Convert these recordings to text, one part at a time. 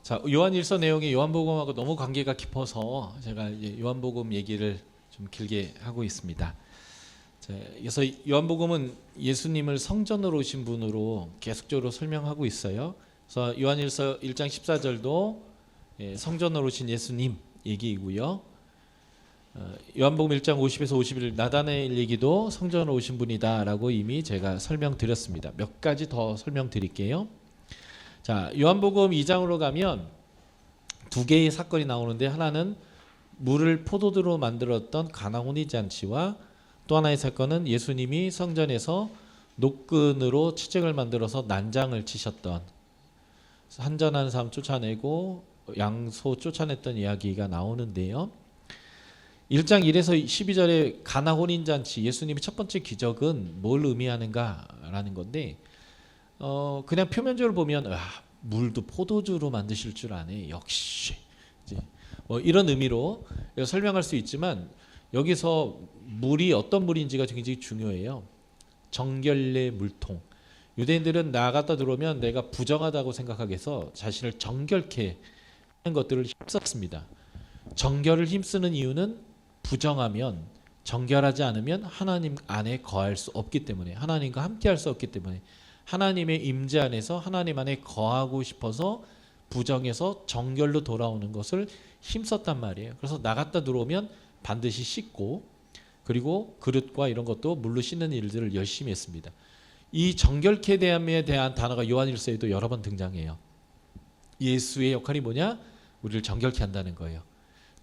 자, 요한일서 내용이 요한복음하고 너무 관계가 깊어서 제가 이제 요한복음 얘기를 좀 길게 하고 있습니다. 자, 그래서 요한복음은 예수님을 성전으로 오신 분으로 계속적으로 설명하고 있어요. 그래서 요한일서 1장 14절도 성전으로 오신 예수님 얘기이고요. 요한복음 1장 50에서 51 나다나엘 얘기도 성전으로 오신 분이다라고 이미 제가 설명드렸습니다. 몇 가지 더 설명드릴게요. 자, 요한복음 2장으로 가면 두 개의 사건이 나오는데, 하나는 물을 포도주로 만들었던 가나 혼인잔치와 또 하나의 사건은 예수님이 성전에서 노끈으로 치증을 만들어서 난장을 치셨던, 한전한 사람 쫓아내고 양소 쫓아냈던 이야기가 나오는데요. 1장 1에서 12절에 가나 혼인잔치, 예수님의 첫 번째 기적은 뭘 의미하는가라는 건데, 그냥 표면적으로 보면 물도 포도주로 만드실 줄 아네, 역시 이제 이런 의미로 설명할 수 있지만, 여기서 물이 어떤 물인지가 굉장히 중요해요. 정결례 물통. 유대인들은 나갔다 들어오면 내가 부정하다고 생각하게서 자신을 정결케 하는 것들을 힘썼습니다. 정결을 힘쓰는 이유는 부정하면, 정결하지 않으면 하나님 안에 거할 수 없기 때문에, 하나님과 함께 할 수 없기 때문에, 하나님의 임재 안에서 하나님 안에 거하고 싶어서 부정해서 정결로 돌아오는 것을 힘썼단 말이에요. 그래서 나갔다 들어오면 반드시 씻고, 그리고 그릇과 이런 것도 물로 씻는 일들을 열심히 했습니다. 이 정결케 대함에 대한 단어가 요한일서에도 여러 번 등장해요. 예수의 역할이 뭐냐? 우리를 정결케 한다는 거예요.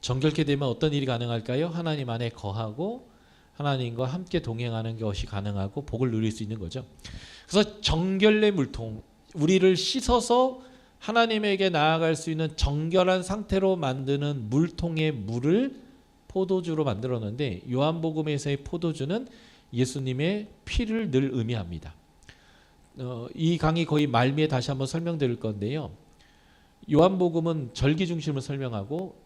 정결케 되면 어떤 일이 가능할까요? 하나님 안에 거하고 하나님과 함께 동행하는 것이 가능하고 복을 누릴 수 있는 거죠. 그래서 정결례 물통, 우리를 씻어서 하나님에게 나아갈 수 있는 정결한 상태로 만드는 물통의 물을 포도주로 만들었는데, 요한복음에서의 포도주는 예수님의 피를 늘 의미합니다. 이 강의 거의 말미에 다시 한번 설명드릴 건데요. 요한복음은 절기 중심을 설명하고,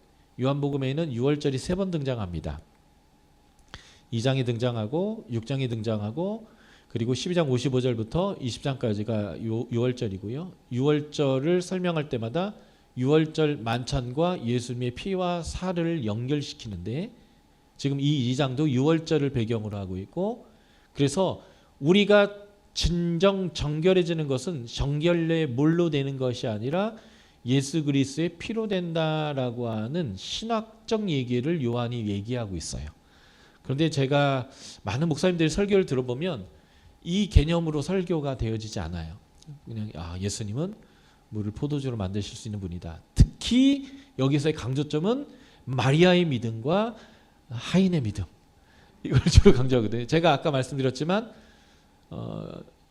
요한복음에는 6월절이 3번 등장합니다. 2장에 등장하고 6장에 등장하고, 그리고 12장 55절부터 20장까지가 6월절이고요. 6월절을 설명할 때마다 6월절 만찬과 예수님의 피와 살을 연결시키는데, 지금 이 2장도 6월절을 배경으로 하고 있고, 그래서 우리가 진정 정결해지는 것은 정결례 물로 되는 것이 아니라 예수 그리스도의 피로 된다라고 하는 신학적 얘기를 요한이 얘기하고 있어요. 그런데 제가 많은 목사님들의 설교를 들어보면 이 개념으로 설교가 되어지지 않아요. 그냥 예수님은 물을 포도주로 만드실 수 있는 분이다. 특히 여기서의 강조점은 마리아의 믿음과 하인의 믿음, 이걸 주로 강조하거든요. 제가 아까 말씀드렸지만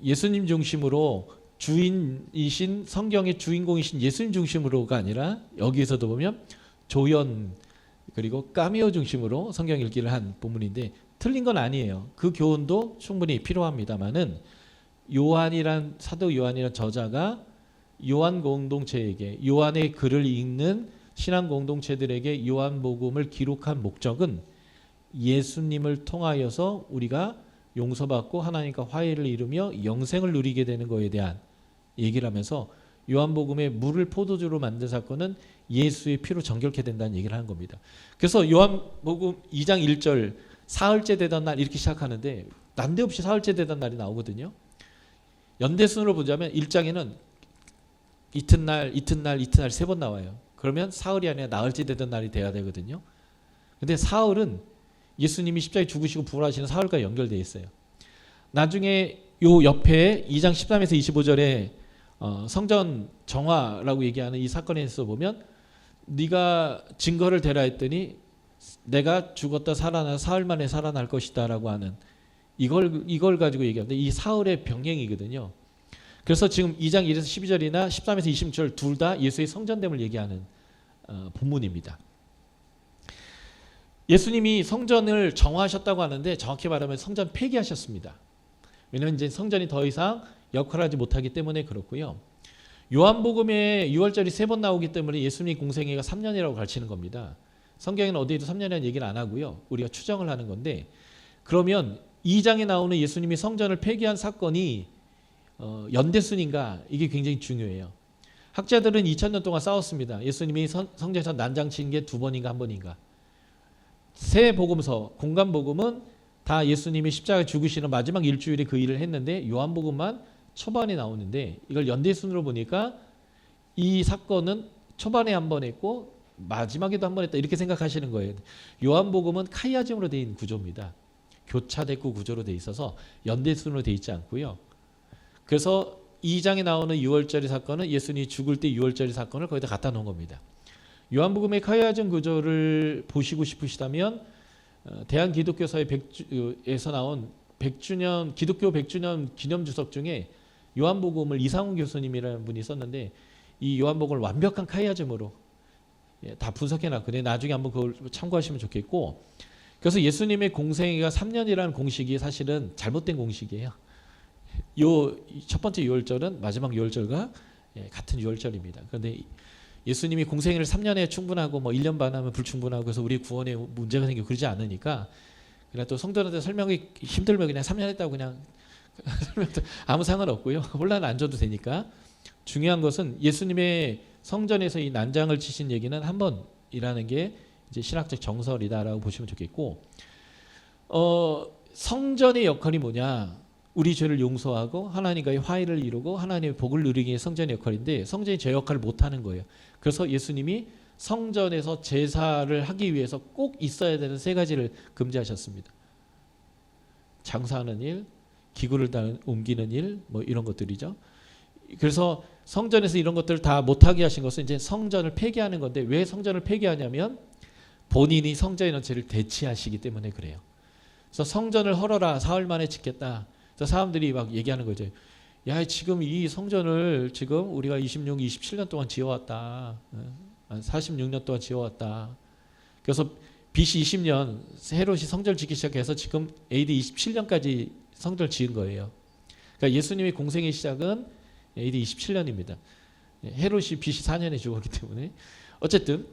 예수님 중심으로, 주인이신 성경의 주인공이신 예수님 중심으로가 아니라, 여기에서도 보면 조연 그리고 까미오 중심으로 성경 읽기를 한 본문인데, 틀린 건 아니에요. 그 교훈도 충분히 필요합니다만은, 요한이란, 사도 요한이란 저자가 요한 공동체에게, 요한의 글을 읽는 신앙 공동체들에게 요한복음을 기록한 목적은 예수님을 통하여서 우리가 용서받고 하나님과 화해를 이루며 영생을 누리게 되는 것에 대한 얘기를 하면서, 요한복음의 물을 포도주로 만든 사건은 예수의 피로 정결케 된다는 얘기를 하는 겁니다. 그래서 요한복음 2장 1절 사흘째 되던 날 이렇게 시작하는데, 난데없이 사흘째 되던 날이 나오거든요. 연대순으로 보자면 1장에는 이튿날 3번 나와요. 그러면 사흘이 아니라 나흘째 되던 날이 돼야 되거든요. 근데 사흘은 예수님이 십자가에 죽으시고 부활하시는 사흘과 연결되어 있어요. 나중에 요 옆에 2장 13에서 25절에 성전 정화라고 얘기하는 이 사건에서 보면, 네가 증거를 대라 했더니 내가 죽었다 살아나 사흘 만에 살아날 것이다 라고 하는, 이걸 가지고 얘기하는데, 이 사흘의 병행이거든요. 그래서 지금 2장 1에서 12절이나 13에서 26절 둘 다 예수의 성전됨을 얘기하는 본문입니다. 예수님이 성전을 정화하셨다고 하는데, 정확히 말하면 성전 폐기하셨습니다. 왜냐하면 이제 성전이 더 이상 역할을 하지 못하기 때문에 그렇고요. 요한복음에 6월절이 3번 나오기 때문에 예수님 공생애가 3년이라고 가르치는 겁니다. 성경에는 어디에도 3년이라는 얘기를 안 하고요. 우리가 추정을 하는 건데, 그러면 2장에 나오는 예수님이 성전을 폐기한 사건이 연대순인가, 이게 굉장히 중요해요. 학자들은 2000년 동안 싸웠습니다. 예수님이 성전에서 난장친 게 2번인가 1번인가. 세 복음서, 공간 복음은 다 예수님이 십자가에 죽으시는 마지막 일주일에 그 일을 했는데 요한복음만 초반에 나오는데 이걸 연대순으로 보니까 이 사건은 초반에 한 번 했고 마지막에도 한 번 했다 이렇게 생각하시는 거예요. 요한복음은 카이아즘으로 되어 있는 구조입니다. 교차대구 구조로 되어 있어서 연대순으로 되어 있지 않고요. 그래서 2장에 나오는 6월절의 사건은 예수님이 죽을 때 6월절의 사건을 거기다 갖다 놓은 겁니다. 요한복음의 카이아즘 구조를 보시고 싶으시다면 대한기독교사에서 나온 100주년 기독교 100주년 기념주석 중에 요한복음을 이상훈 교수님이라는 분이 썼는데 이 요한복음을 완벽한 카이아즘으로 다 분석해놨거든요. 나중에 한번 그걸 참고하시면 좋겠고, 그래서 예수님의 공생애가 3년이라는 공식이 사실은 잘못된 공식이에요. 요 첫 번째 유월절은 마지막 유월절과 같은 유월절입니다. 그런데 예수님이 공생애를 3년에 충분하고 뭐 1년 반 하면 불충분하고 그래서 우리 구원에 문제가 생기고 그러지 않으니까 그냥 또 성도한테 설명이 힘들면 그냥 3년 했다고 그냥 아무 상관없고요. 혼란 안 줘도 되니까. 중요한 것은 예수님의 성전에서 이 난장을 치신 얘기는 한 번이라는 게 이제 신학적 정설이다라고 보시면 좋겠고, 성전의 역할이 뭐냐? 우리 죄를 용서하고 하나님과의 화해를 이루고 하나님의 복을 누리기 위해 성전의 역할인데 성전이 제 역할을 못하는 거예요. 그래서 예수님이 성전에서 제사를 하기 위해서 꼭 있어야 되는 3가지를 금지하셨습니다. 장사하는 일, 기구를 옮기는 일, 뭐 이런 것들이죠. 그래서 성전에서 이런 것들을 다 못하게 하신 것은 이제 성전을 폐기하는 건데, 왜 성전을 폐기하냐면 본인이 성전에 있는 죄를 대체하시기 때문에 그래요. 그래서 성전을 헐어라, 사흘 만에 짓겠다. 그래서 사람들이 막 얘기하는 거죠. 야, 지금 이 성전을 지금 우리가 26, 27년 동안 지어왔다. 46년 동안 지어왔다. 그래서 BC 20년 헤롯이 성전을 짓기 시작해서 지금 AD 27년까지 성전을 지은 거예요. 그러니까 예수님의 공생의 시작은 AD 27년입니다. 헤롯이 BC 4년에 죽었기 때문에. 어쨌든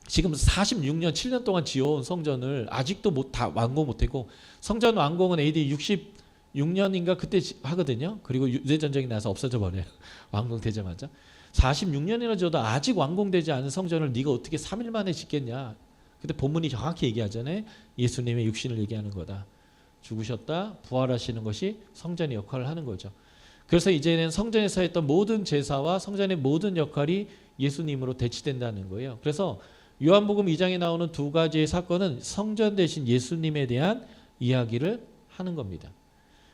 지금 46년 7년 동안 지어온 성전을 아직도 다 완공 못했고, 성전 완공은 AD 66년인가 그때 하거든요. 그리고 유대전쟁이 나서 없어져 버려요. 완공되자마자. 46년이나 지어도 아직 완공되지 않은 성전을 네가 어떻게 3일 만에 짓겠냐. 근데 본문이 정확히 얘기하잖아요. 예수님의 육신을 얘기하는 거다. 죽으셨다 부활하시는 것이 성전의 역할을 하는 거죠. 그래서 이제는 성전에서 했던 모든 제사와 성전의 모든 역할이 예수님으로 대치된다는 거예요. 그래서 요한복음 2장에 나오는 2가지의 사건은 성전 대신 예수님에 대한 이야기를 하는 겁니다.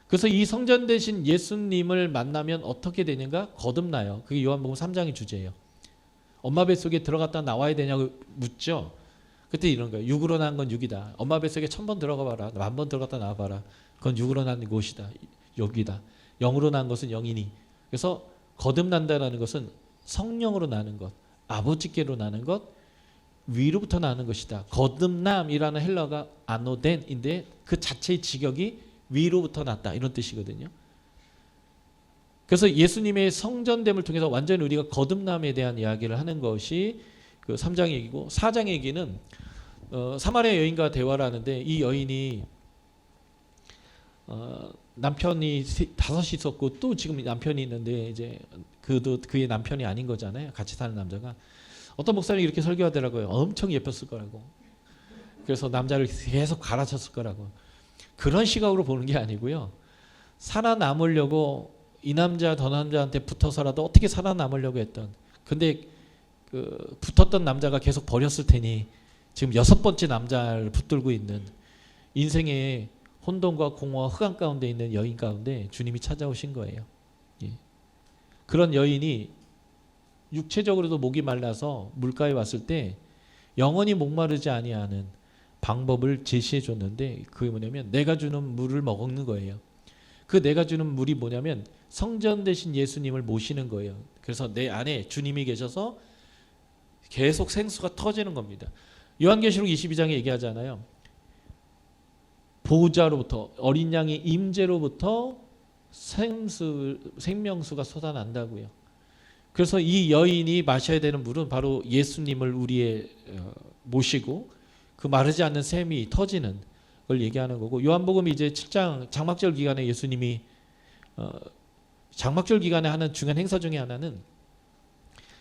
그래서 이 성전 대신 예수님을 만나면 어떻게 되는가? 거듭나요. 그게 요한복음 3장의 주제예요. 엄마 뱃속에 들어갔다 나와야 되냐고 묻죠. 그때 이런 거예요. 육으로 난 건 육이다. 엄마 뱃속에 1000번 들어가 봐라. 10,000번 들어갔다 나와 봐라. 그건 육으로 난 곳이다. 여기다. 영으로 난 것은 영이니. 그래서 거듭난다라는 것은 성령으로 나는 것, 아버지께로 나는 것, 위로부터 나는 것이다. 거듭남이라는 헬라가 아노덴인데 그 자체의 직역이 위로부터 났다 이런 뜻이거든요. 그래서 예수님의 성전됨을 통해서 완전히 우리가 거듭남에 대한 이야기를 하는 것이 그 3장 얘기고, 4장 얘기는 사마리아 여인과 대화를 하는데 이 여인이 남편이 5이 있었고 또 지금 남편이 있는데 이제 그도 그의 남편이 아닌 거잖아요. 같이 사는 남자가. 어떤 목사님이 이렇게 설교하더라고요. 엄청 예뻤을 거라고. 그래서 남자를 계속 갈아쳤을 거라고. 그런 시각으로 보는 게 아니고요. 살아남으려고 이 남자 저 남자한테 붙어서라도 어떻게 살아남으려고 했던, 근데 그 붙었던 남자가 계속 버렸을 테니 지금 6번째 남자를 붙들고 있는, 인생의 혼돈과 공허와 흑암 가운데 있는 여인 가운데 주님이 찾아오신 거예요. 예. 그런 여인이 육체적으로도 목이 말라서 물가에 왔을 때 영원히 목마르지 아니하는 방법을 제시해 줬는데, 그게 뭐냐면 내가 주는 물을 먹는 거예요. 그 내가 주는 물이 뭐냐면 성전 대신 예수님을 모시는 거예요. 그래서 내 안에 주님이 계셔서 계속 생수가 터지는 겁니다. 요한계시록 22장에 얘기하잖아요. 보호자로부터, 어린 양의 임재로부터 생명수가 쏟아난다고요. 그래서 이 여인이 마셔야 되는 물은 바로 예수님을 우리의 모시고 그 마르지 않는 샘이 터지는 걸 얘기하는 거고, 요한복음 이제 7장 장막절 기간에 예수님이 장막절 기간에 하는 중요한 행사 중에 하나는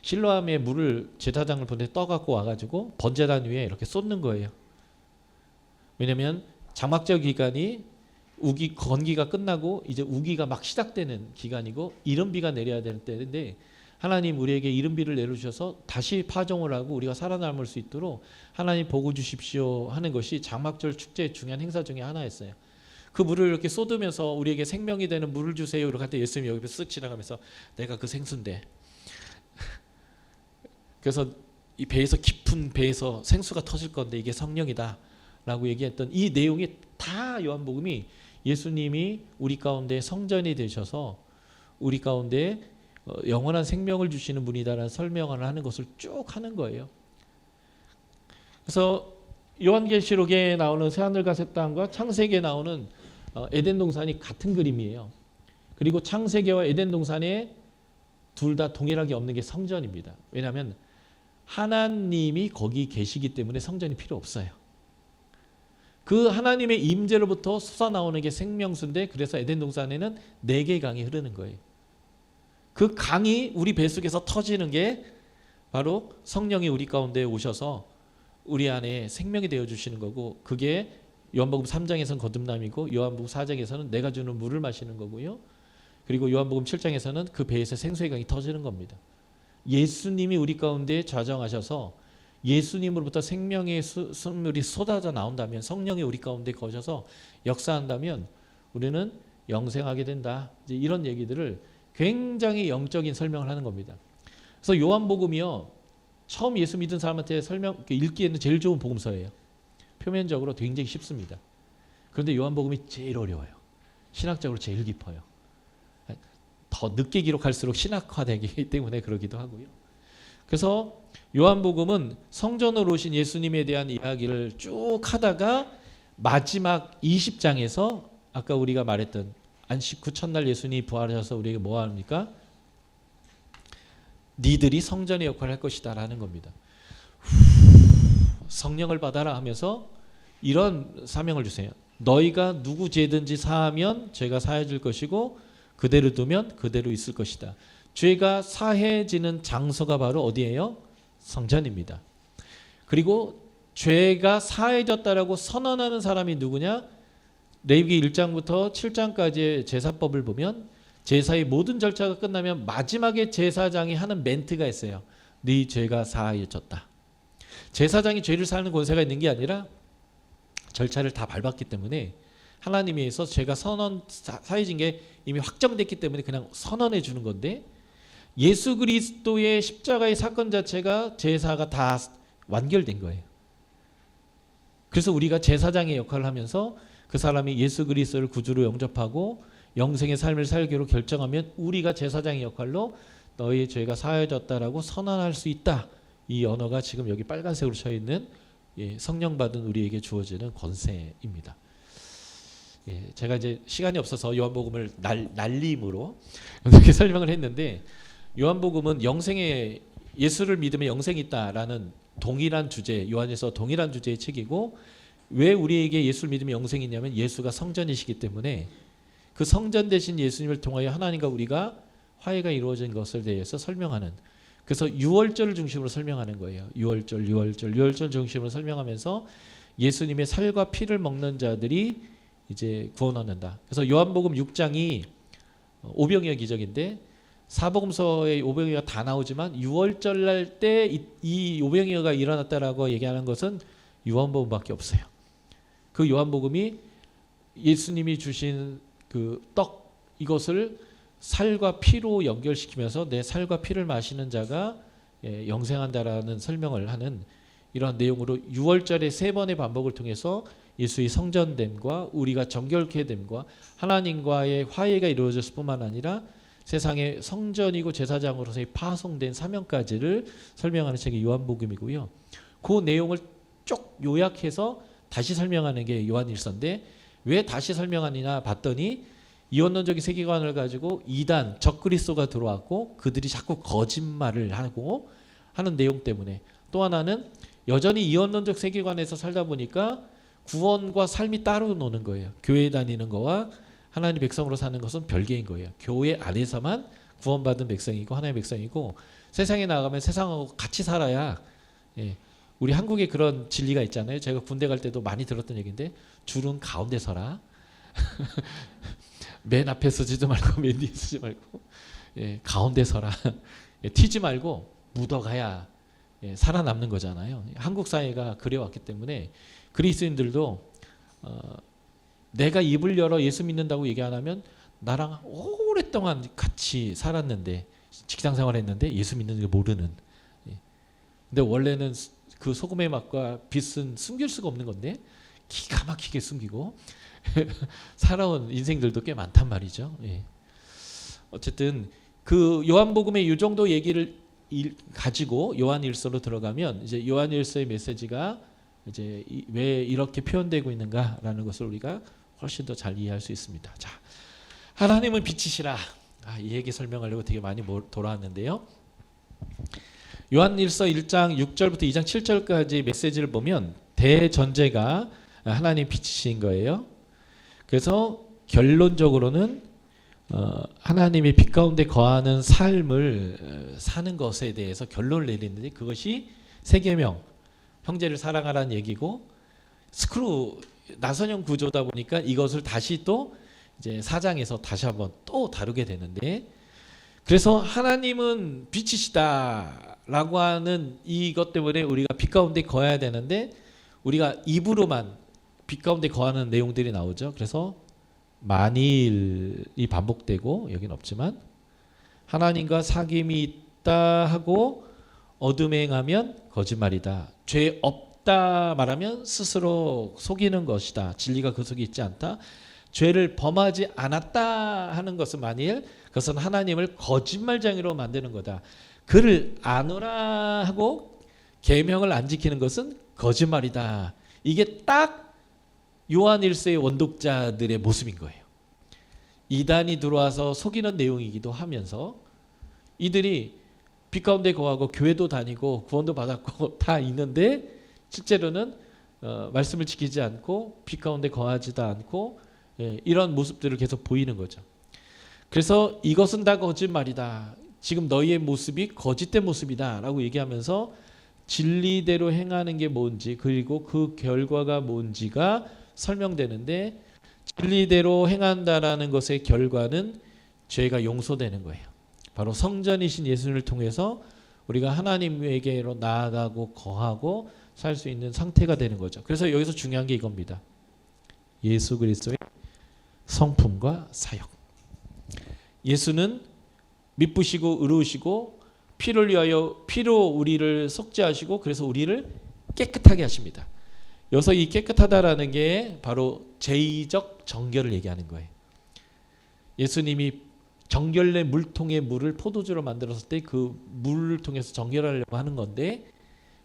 실로암에 물을 제사장을 보내 떠갖고 와가지고 번제단 위에 이렇게 쏟는 거예요. 왜냐하면 장막절 기간이 건기가 끝나고 이제 우기가 막 시작되는 기간이고 이른비가 내려야 되는 때인데 하나님 우리에게 이른비를 내려주셔서 다시 파종을 하고 우리가 살아남을 수 있도록 하나님 복을 주십시오 하는 것이 장막절 축제의 중요한 행사 중에 하나였어요. 그 물을 이렇게 쏟으면서 우리에게 생명이 되는 물을 주세요 이렇게 할 때 예수님이 여기 쓱 지나가면서 내가 그 생수인데 그래서 이 배에서 깊은 배에서 생수가 터질 건데 이게 성령이다 라고 얘기했던 이 내용이 다 요한복음이 예수님이 우리 가운데 성전이 되셔서 우리 가운데 영원한 생명을 주시는 분이다라는 설명을 하는 것을 쭉 하는 거예요. 그래서 요한계시록에 나오는 새하늘과 새 땅과 창세기에 나오는 에덴 동산이 같은 그림이에요. 그리고 창세기와 에덴 동산에 둘 다 동일하게 없는 게 성전입니다. 왜냐하면 하나님이 거기 계시기 때문에 성전이 필요 없어요. 그 하나님의 임재로부터 솟아나오는 게 생명수인데 그래서 에덴 동산에는 4개의 강이 흐르는 거예요. 그 강이 우리 뱃속에서 터지는 게 바로 성령이 우리 가운데 오셔서 우리 안에 생명이 되어주시는 거고 그게 요한복음 3장에서는 거듭남이고 요한복음 4장에서는 내가 주는 물을 마시는 거고요. 그리고 요한복음 7장에서는 그 배에서 생수의 강이 터지는 겁니다. 예수님이 우리 가운데 좌정하셔서 예수님으로부터 생명의 선물이 쏟아져 나온다면 성령이 우리 가운데 거셔서 역사한다면 우리는 영생하게 된다. 이제 이런 얘기들을 굉장히 영적인 설명을 하는 겁니다. 그래서 요한복음이요. 처음 예수 믿은 사람한테 읽기에는 제일 좋은 복음서예요. 표면적으로 굉장히 쉽습니다. 그런데 요한복음이 제일 어려워요. 신학적으로 제일 깊어요. 더 늦게 기록할수록 신학화되기 때문에 그러기도 하고요. 그래서 요한복음은 성전으로 오신 예수님에 대한 이야기를 쭉 하다가 마지막 20장에서 아까 우리가 말했던 안식 후 첫날 예수님이 부활하셔서 우리에게 뭐 합니까? 니들이 성전의 역할을 할 것이다 라는 겁니다. 성령을 받아라 하면서 이런 사명을 주세요. 너희가 누구 죄든지 사하면 죄가 사해질 것이고 그대로 두면 그대로 있을 것이다. 죄가 사해지는 장소가 바로 어디예요? 성전입니다. 그리고 죄가 사해졌다라고 선언하는 사람이 누구냐? 레위기 1장부터 7장까지의 제사법을 보면 제사의 모든 절차가 끝나면 마지막에 제사장이 하는 멘트가 있어요. 네 죄가 사해졌다. 제사장이 죄를 사하는 권세가 있는 게 아니라 절차를 다 밟았기 때문에 하나님에 의해서 죄가 사해진 게 이미 확정됐기 때문에 그냥 선언해 주는 건데 예수 그리스도의 십자가의 사건 자체가 제사가 다 완결된 거예요. 그래서 우리가 제사장의 역할을 하면서 그 사람이 예수 그리스도를 구주로 영접하고 영생의 삶을 살기로 결정하면 우리가 제사장의 역할로 너희의 죄가 사해졌다라고 선언할 수 있다. 이 언어가 지금 여기 빨간색으로 쳐 있는 성령 받은 우리에게 주어지는 권세입니다. 제가 이제 시간이 없어서 요한복음을 날림으로 이렇게 설명을 했는데 요한복음은 영생의 예수를 믿으면 영생이 있다라는 동일한 주제, 요한에서 동일한 주제의 책이고 왜 우리에게 예수를 믿으면 영생이 있냐면 예수가 성전이시기 때문에 그 성전 대신 예수님을 통하여 하나님과 우리가 화해가 이루어진 것을 대해서 설명하는 그래서 유월절을 중심으로 설명하는 거예요. 유월절 중심으로 설명하면서 예수님의 살과 피를 먹는 자들이 이제 구원 얻는다. 그래서 요한복음 6장이 오병이어 기적인데 사복음서에 오병이어가 다 나오지만 유월절 날 때 이 오병이어가 일어났다라고 얘기하는 것은 요한복음밖에 없어요. 그 요한복음이 예수님이 주신 그 떡 이것을 살과 피로 연결시키면서 내 살과 피를 마시는 자가 영생한다라는 설명을 하는 이러한 내용으로 유월절의 3번의 반복을 통해서 예수의 성전됨과 우리가 정결케 됨과 하나님과의 화해가 이루어졌을 뿐만 아니라 세상의 성전이고 제사장으로서의 파송된 사명까지를 설명하는 책이 요한복음이고요. 그 내용을 쭉 요약해서 다시 설명하는 게 요한일서인데 왜 다시 설명하느냐 봤더니 이원론적인 세계관을 가지고 이단 적그리스도가 들어왔고 그들이 자꾸 거짓말을 하고 하는 내용 때문에 또 하나는 여전히 이원론적 세계관에서 살다 보니까 구원과 삶이 따로 노는 거예요. 교회 다니는 거와 하나님 백성으로 사는 것은 별개인 거예요. 교회 안에서만 구원받은 백성이고 하나님의 백성이고 세상에 나가면 세상하고 같이 살아야 예, 우리 한국에 그런 진리가 있잖아요. 제가 군대 갈 때도 많이 들었던 얘기인데 줄은 가운데 서라. 맨 앞에 서지도 말고 맨 뒤에 서지 말고 예, 가운데 서라. 예, 튀지 말고 묻어가야 예, 살아남는 거잖아요. 한국 사회가 그래왔기 때문에 그리스도인들도 내가 입을 열어 예수 믿는다고 얘기 안 하면 나랑 오랫동안 같이 살았는데 직장 생활했는데 예수 믿는 걸 모르는. 예. 근데 원래는 그 소금의 맛과 빛은 숨길 수가 없는 건데 기가 막히게 숨기고 살아온 인생들도 꽤 많단 말이죠. 예. 어쨌든 그 요한복음의 이 정도 얘기를 가지고 요한일서로 들어가면 이제 요한일서의 메시지가 이제 왜 이렇게 표현되고 있는가라는 것을 우리가 훨씬 더 잘 이해할 수 있습니다. 자, 하나님은 빛이시라. 이 얘기 설명하려고 되게 많이 돌아왔는데요. 요한일서 1장 6절부터 2장 7절까지 메시지를 보면 대전제가 하나님 빛이신 거예요. 그래서 결론적으로는 하나님이 빛 가운데 거하는 삶을 사는 것에 대해서 결론을 내리는데 그것이 세계명, 형제를 사랑하라는 얘기고 스크루 나선형 구조다 보니까 이것을 다시 또 이제 4장에서 다시 한번 또 다루게 되는데 그래서 하나님은 빛이시다라고 하는 이것 때문에 우리가 빛 가운데 거해야 되는데 우리가 입으로만 빛 가운데 거하는 내용들이 나오죠. 그래서 만일이 반복되고 여긴 없지만 하나님과 사귐이 있다 하고 어둠에 행하면 거짓말이다. 죄 없다 말하면 스스로 속이는 것이다. 진리가 그 속에 있지 않다. 죄를 범하지 않았다 하는 것은 만일 그것은 하나님을 거짓말쟁이로 만드는 거다. 그를 아노라 하고 계명을 안 지키는 것은 거짓말이다. 이게 딱 요한일서의 원독자들의 모습인 거예요. 이단이 들어와서 속이는 내용이기도 하면서 이들이 빛 가운데 거하고 교회도 다니고 구원도 받았고 다 있는데 실제로는 말씀을 지키지 않고 빛 가운데 거하지도 않고 이런 모습들을 계속 보이는 거죠. 그래서 이것은 다 거짓말이다. 지금 너희의 모습이 거짓된 모습이다 라고 얘기하면서 진리대로 행하는 게 뭔지 그리고 그 결과가 뭔지가 설명되는데 진리대로 행한다라는 것의 결과는 죄가 용서되는 거예요. 바로 성전이신 예수님을 통해서 우리가 하나님에게로 나아가고 거하고 살 수 있는 상태가 되는 거죠. 그래서 여기서 중요한 게 이겁니다. 예수 그리스도의 성품과 사역. 예수는 미쁘시고 의로우시고 피를 위하여 피로 우리를 속죄하시고 그래서 우리를 깨끗하게 하십니다. 여기서 이 깨끗하다라는 게 바로 제의적 정결을 얘기하는 거예요. 예수님이 정결내 물통에 물을 포도주로 만들었을 때 그 물을 통해서 정결하려고 하는 건데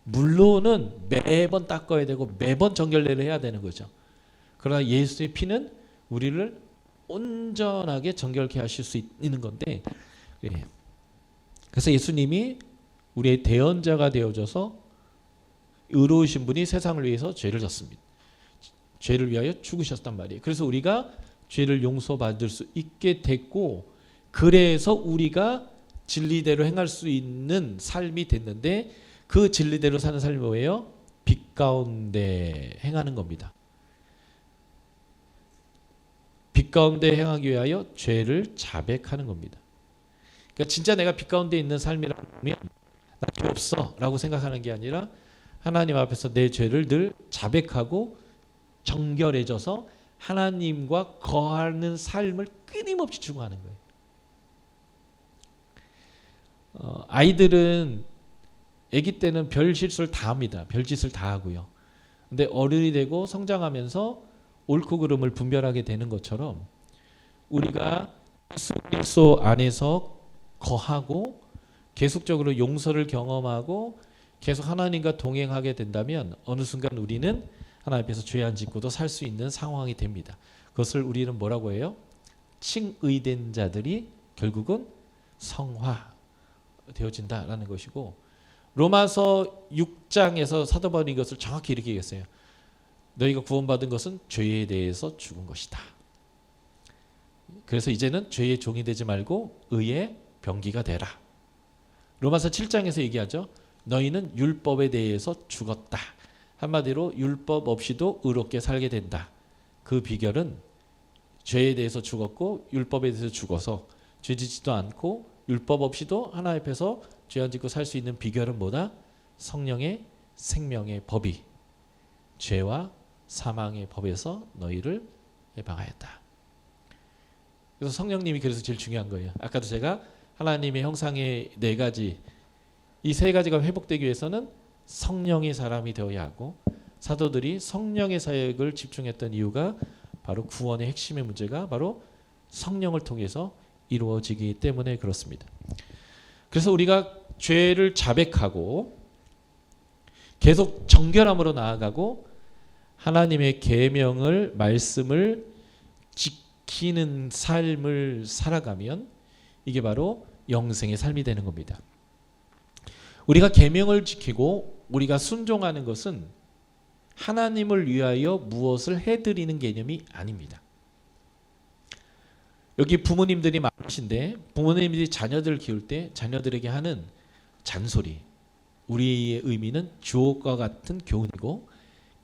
물로는 매번 닦아야 되고 매번 정결내를 해야 되는 거죠. 그러나 예수의 피는 우리를 온전하게 정결케 하실 수 있는 건데 그래서 예수님이 우리의 대언자가 되어져서 의로우신 분이 세상을 위해서 죄를 졌습니다. 죄를 위하여 죽으셨단 말이에요. 그래서 우리가 죄를 용서받을 수 있게 됐고 그래서 우리가 진리대로 행할 수 있는 삶이 됐는데 그 진리대로 사는 삶이 뭐예요? 빛 가운데 행하는 겁니다. 빛 가운데 행하기 위하여 죄를 자백하는 겁니다. 그러니까 진짜 내가 빛 가운데 있는 삶이라면 나 죄 없어 라고 생각하는 게 아니라 하나님 앞에서 내 죄를 늘 자백하고 정결해져서 하나님과 거하는 삶을 끊임없이 추구하는 거예요. 아이들은 아기 때는 별 실수를 다 합니다. 별짓을 다 하고요. 근데 어른이 되고 성장하면서 옳고 그름을 분별하게 되는 것처럼 우리가 그리스도 안에서 거하고 계속적으로 용서를 경험하고 계속 하나님과 동행하게 된다면 어느 순간 우리는 하나님 앞에서 죄 안 짓고도 살 수 있는 상황이 됩니다. 그것을 우리는 뭐라고 해요? 칭의된 자들이 결국은 성화 되어진다라는 것이고 로마서 6장에서 사도 바울이 이것을 정확히 이렇게 얘기했어요. 너희가 구원받은 것은 죄에 대해서 죽은 것이다. 그래서 이제는 죄의 종이 되지 말고 의의 병기가 되라. 로마서 7장에서 얘기하죠. 너희는 율법에 대해서 죽었다. 한마디로 율법 없이도 의롭게 살게 된다. 그 비결은 죄에 대해서 죽었고 율법에 대해서 죽어서 죄짓지도 않고 율법 없이도 하나님 앞에서 죄 안 짓고 살 수 있는 비결은 뭐다? 성령의 생명의 법이 죄와 사망의 법에서 너희를 해방하였다. 그래서 성령님이 그래서 제일 중요한 거예요. 아까도 제가 하나님의 형상의 네 가지, 이 세 가지가 회복되기 위해서는 성령의 사람이 되어야 하고, 사도들이 성령의 사역을 집중했던 이유가 바로 구원의 핵심의 문제가 바로 성령을 통해서 이루어지기 때문에 그렇습니다. 그래서 우리가 죄를 자백하고 계속 정결함으로 나아가고 하나님의 계명을 말씀을 지키는 삶을 살아가면 이게 바로 영생의 삶이 되는 겁니다. 우리가 계명을 지키고 우리가 순종하는 것은 하나님을 위하여 무엇을 해드리는 개념이 아닙니다. 여기 부모님들이 많으신데 부모님들이 자녀들을 키울 때 자녀들에게 하는 잔소리, 우리의 의미는 주옥과 같은 교훈이고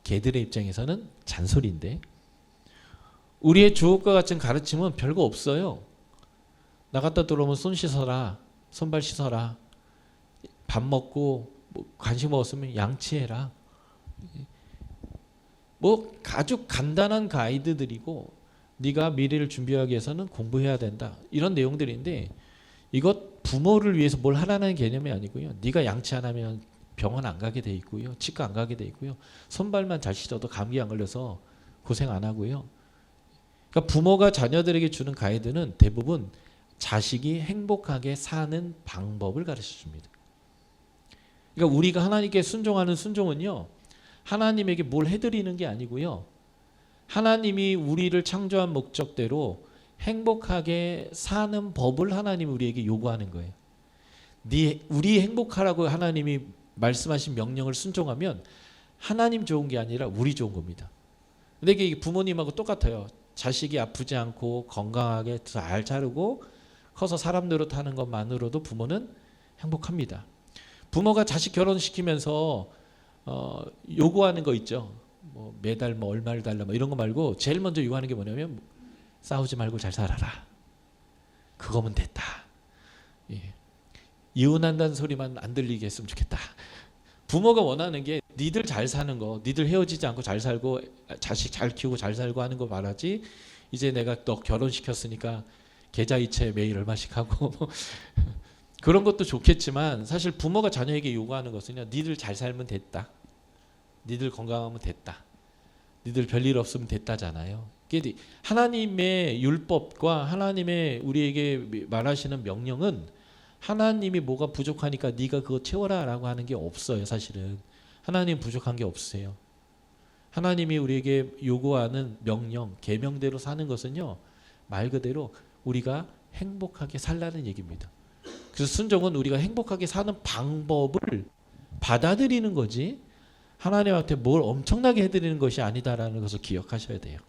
개들의 입장에서는 잔소리인데, 우리의 주옥과 같은 가르침은 별거 없어요. 나갔다 들어오면 손 씻어라, 손발 씻어라, 밥 먹고 간식 먹었으면 양치해라. 뭐 아주 간단한 가이드들이고 네가 미래를 준비하기 위해서는 공부해야 된다, 이런 내용들인데 이것 부모를 위해서 뭘 하라는 개념이 아니고요. 네가 양치 안 하면 병원 안 가게 돼 있고요, 치과 안 가게 돼 있고요, 손발만 잘 씻어도 감기 안 걸려서 고생 안 하고요. 그러니까 부모가 자녀들에게 주는 가이드는 대부분 자식이 행복하게 사는 방법을 가르쳐 줍니다. 그러니까 우리가 하나님께 순종하는 순종은요, 하나님에게 뭘 해드리는 게 아니고요, 하나님이 우리를 창조한 목적대로 행복하게 사는 법을 하나님이 우리에게 요구하는 거예요. 우리 행복하라고 하나님이 말씀하신 명령을 순종하면 하나님 좋은 게 아니라 우리 좋은 겁니다. 근데 이게 부모님하고 똑같아요. 자식이 아프지 않고 건강하게 잘 자르고 커서 사람 노릇하는 것만으로도 부모는 행복합니다. 부모가 자식 결혼시키면서 요구하는 거 있죠. 뭐 매달 뭐 얼마를 달라 뭐 이런 거 말고 제일 먼저 요구하는 게 뭐냐면 싸우지 말고 잘 살아라. 그거면 됐다. 예. 이혼한다는 소리만 안 들리게 했으면 좋겠다. 부모가 원하는 게 니들 잘 사는 거, 니들 헤어지지 않고 잘 살고 자식 잘 키우고 잘 살고 하는 거 말하지, 이제 내가 너 결혼시켰으니까 계좌이체 매일 얼마씩 하고 그런 것도 좋겠지만 사실 부모가 자녀에게 요구하는 것은요, 니들 잘 살면 됐다, 니들 건강하면 됐다, 니들 별일 없으면 됐다잖아요. 하나님의 율법과 하나님의 우리에게 말하시는 명령은 하나님이 뭐가 부족하니까 네가 그거 채워라 라고 하는 게 없어요. 사실은 하나님 부족한 게 없어요. 하나님이 우리에게 요구하는 명령, 계명대로 사는 것은요, 말 그대로 우리가 행복하게 살라는 얘기입니다. 그래서 순종은 우리가 행복하게 사는 방법을 받아들이는 거지 하나님한테 뭘 엄청나게 해드리는 것이 아니다라는 것을 기억하셔야 돼요.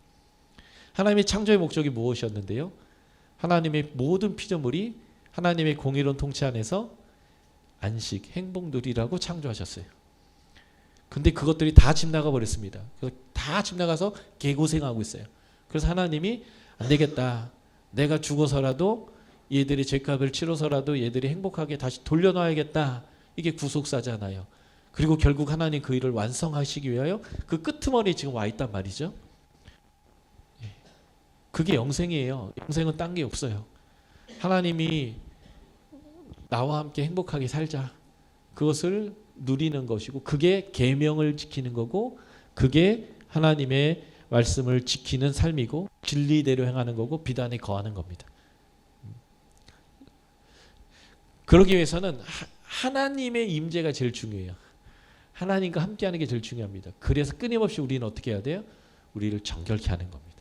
하나님의 창조의 목적이 무엇이었는데요? 하나님의 모든 피조물이 하나님의 공의로운 통치 안에서 안식, 행복 누리라고 창조하셨어요. 근데 그것들이 다 집 나가 버렸습니다. 다 집 나가서 개고생하고 있어요. 그래서 하나님이 안 되겠다, 내가 죽어서라도 얘들이 죄값을 치러서라도 얘들이 행복하게 다시 돌려놔야겠다. 이게 구속사잖아요. 그리고 결국 하나님 그 일을 완성하시기 위하여 그 끄트머리에 지금 와 있단 말이죠. 그게 영생이에요. 영생은 딴 게 없어요. 하나님이 나와 함께 행복하게 살자, 그것을 누리는 것이고, 그게 계명을 지키는 거고, 그게 하나님의 말씀을 지키는 삶이고 진리대로 행하는 거고 비단에 거하는 겁니다. 그러기 위해서는 하나님의 임재가 제일 중요해요. 하나님과 함께하는 게 제일 중요합니다. 그래서 끊임없이 우리는 어떻게 해야 돼요? 우리를 정결케 하는 겁니다.